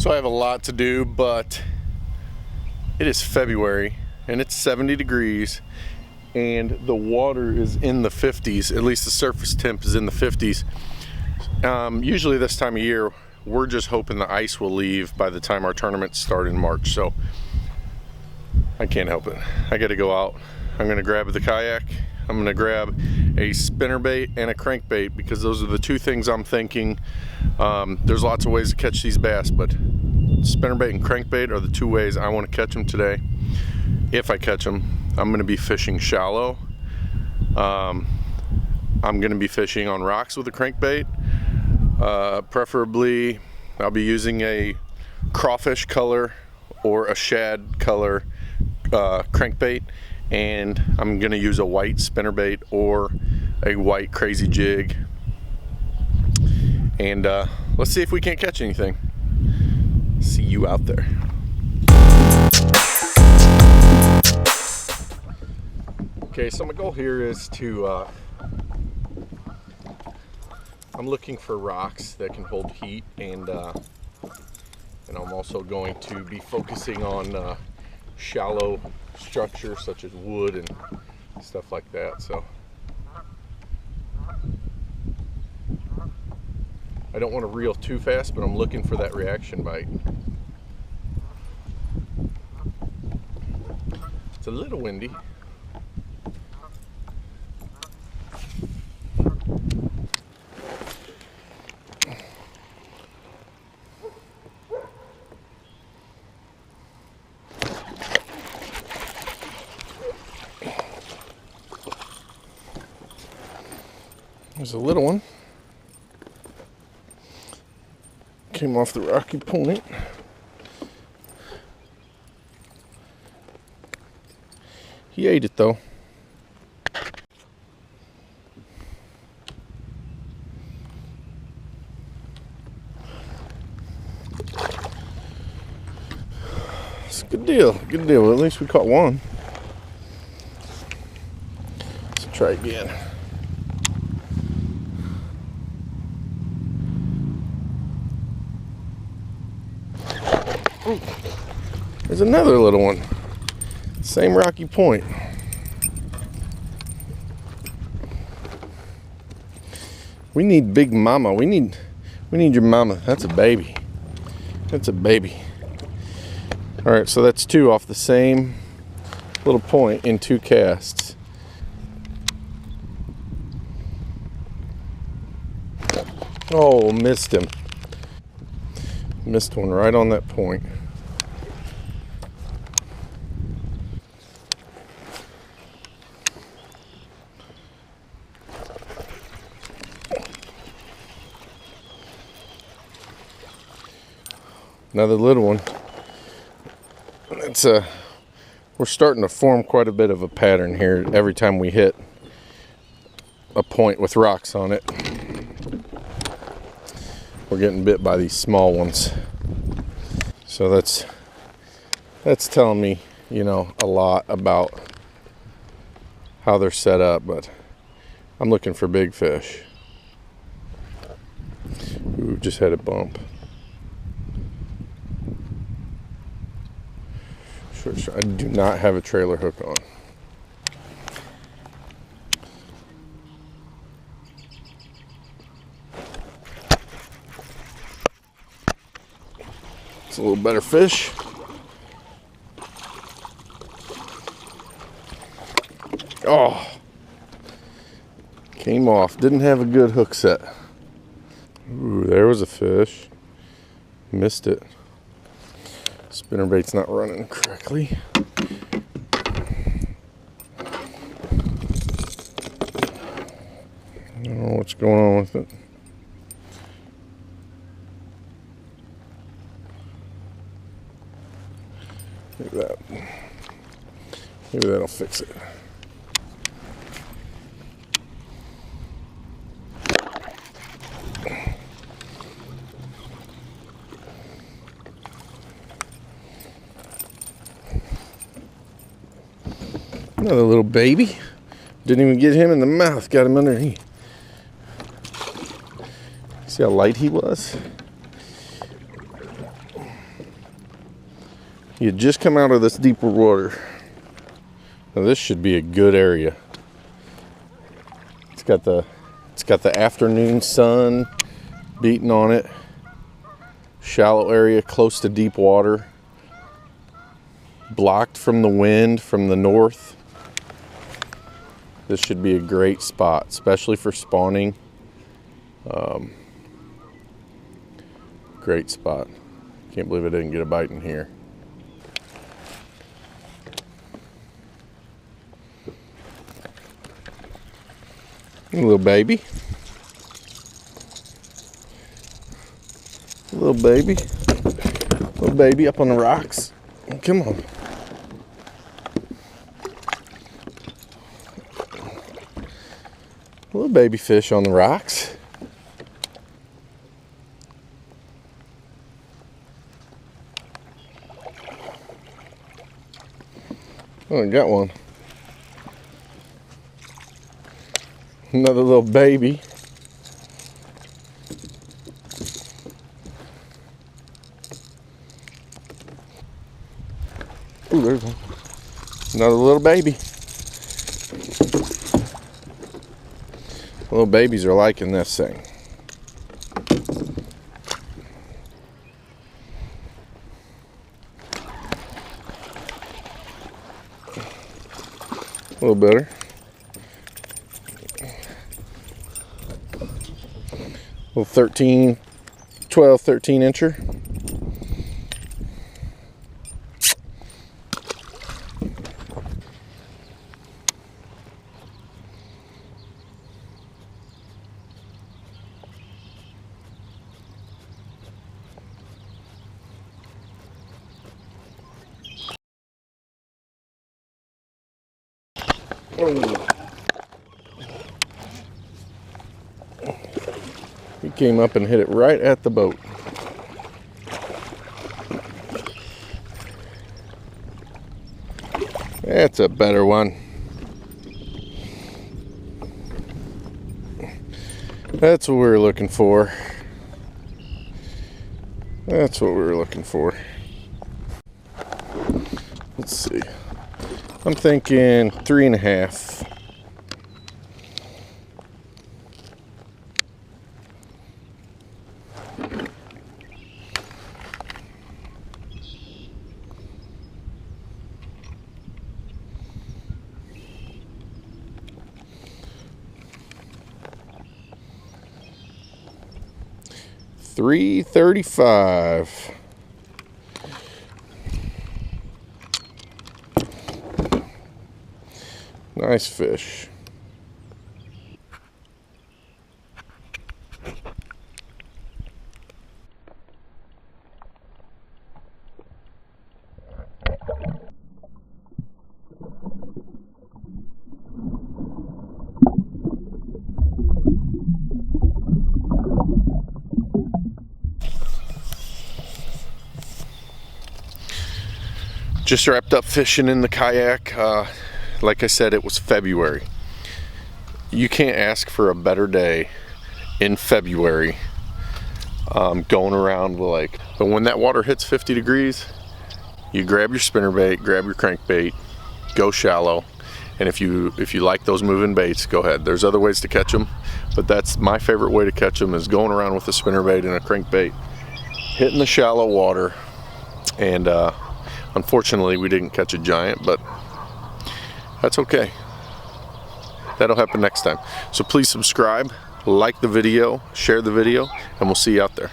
So I have a lot to do, but it is February and it's 70 degrees and the water is in the 50s. At least the surface temp is in the 50s. Usually this time of year, we're just hoping the ice will leave by the time our tournaments start in March. So I can't help it. I got to go out. I'm going to grab the kayak. I'm going to grab a spinnerbait and a crankbait because those are the two things I'm thinking. There's lots of ways to catch these bass, but spinnerbait and crankbait are the two ways I want to catch them today. If I catch them, I'm going to be fishing shallow. I'm going to be fishing on rocks with a crankbait. Preferably, I'll be using a crawfish color or a shad color crankbait. And I'm gonna use a white spinnerbait or a white crazy jig. And let's see if we can't catch anything. See you out there. Okay, so my goal here is to, I'm looking for rocks that can hold heat, and I'm also going to be focusing on shallow structure such as wood and stuff like that. So I don't want to reel too fast, but I'm looking for that reaction bite. It's a little windy. There's a little one. Came off the rocky point. He ate it though. It's a good deal, good deal. Well, at least we caught one. Let's try again. There's another little one. Same rocky point. We need big mama. We need your mama. That's a baby. That's a baby. All right, so that's two off the same little point in two casts. Oh, missed him. Missed one right on that point. Another little one. It's we're starting to form quite a bit of a pattern here every time we hit a point with rocks on it. We're getting bit by these small ones. So that's telling me, you know, a lot about how they're set up, but I'm looking for big fish. Ooh, just had a bump. Sure, I do not have a trailer hook on. It's a little better fish. Oh, came off. Didn't have a good hook set. Ooh, there was a fish. Missed it. Spinnerbait's not running correctly. I don't know what's going on with it. Look at that. Maybe that'll fix it. Another little baby. Didn't even get him in the mouth. Got him underneath. See how light he was? You just come out of this deeper water. Now this should be a good area. It's got the afternoon sun beating on it. Shallow area close to deep water. Blocked from the wind from the north. This should be a great spot, especially for spawning. Great spot. Can't believe I didn't get a bite in here. Little baby. Little baby. Little baby up on the rocks. Come on. Little baby fish on the rocks. Oh, I got one. Another little baby. Ooh, there's one. Another little baby. Little babies are liking this thing. A little better. Little 13 incher. He came up and hit it right at the boat. That's a better one. That's what we were looking for. That's what we were looking for. Let's see. I'm thinking 3.5. $3.35. Nice fish. Just wrapped up fishing in the kayak. Like I said, it was February. You can't ask for a better day in February going around the lake. But when that water hits 50 degrees, you grab your spinnerbait, grab your crankbait, go shallow. And if you like those moving baits, go ahead. There's other ways to catch them, but that's my favorite way to catch them, is going around with a spinnerbait and a crankbait, hitting the shallow water. And unfortunately, we didn't catch a giant, but that's okay. That'll happen next time. So please subscribe, like the video, share the video, and we'll see you out there.